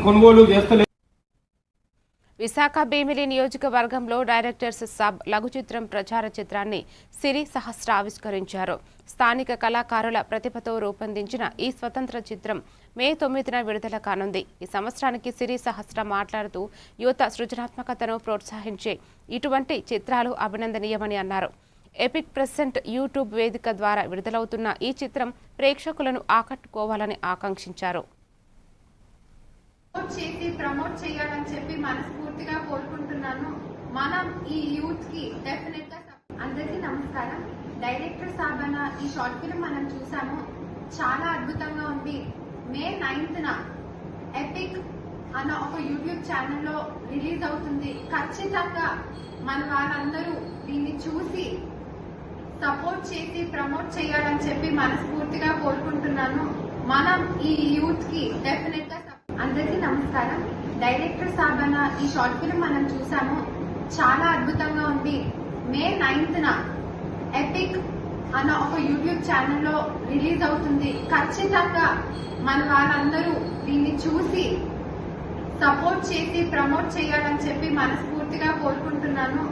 కొనుగోలు చేస్తలేదు. విశాఖ భీమిలి నియోజకవర్గంలో డైరెక్టర్స్ సబ్ లఘు చిత్రం ప్రచార చిత్రాన్ని సిరి సహస్ర ఆవిష్కరించారు. స్థానిక కళాకారుల ప్రతిభతో రూపొందించిన ఈ స్వతంత్ర చిత్రం మే 9న విడుదల కానుంది. ఈ సంవత్సరానికి సిరి సహస్ర మాట్లాడుతూ యువత సృజనాత్మకతను ప్రోత్సహించే ఇటువంటి చిత్రాలు అభినందనీయమని అన్నారు. ఎపిక్ ప్రెసెంట్ యూట్యూబ్ వేదిక ద్వారా విడుదలవుతున్న ఈ చిత్రం ప్రేక్షకులను ఆకట్టుకోవాలని ఆకాంక్షించారు. చేసి ప్రమోట్ చేయాలని చెప్పి మనస్ఫూర్తిగా కోరుకుంటున్నాను. మనం ఈ యూత్ కి డెఫినెట్ గా. అందరికీ నమస్కారం. డైరెక్టర్ సాబ్ అన్న ఈ షార్ట్ ఫిల్మ్ మనం చూసాము, చాలా అద్భుతంగా ఉంది. మే 9న ఎపిక్ అన్న ఒక యూట్యూబ్ ఛానల్లో రిలీజ్ అవుతుంది. ఖచ్చితంగా మన వాళ్ళందరూ దీన్ని చూసి సపోర్ట్ చేసి ప్రమోట్ చేయాలని చెప్పి మనస్ఫూర్తిగా కోరుకుంటున్నాను. మనం ఈ యూత్ కి డెఫినెట్ గా. అందరికీ నమస్కారం. డైరెక్టర్ సాబ్ అన్న ఈ షార్ట్ ఫిల్మ్ మనం చూసాము, చాలా అద్భుతంగా ఉంది. మే 9న ఎపిక్ అన్న ఒక యూట్యూబ్ ఛానల్లో రిలీజ్ అవుతుంది. ఖచ్చితంగా మన వాళ్ళందరూ దీన్ని చూసి సపోర్ట్ చేసి ప్రమోట్ చేయాలని చెప్పి మనస్ఫూర్తిగా కోరుకుంటున్నాను.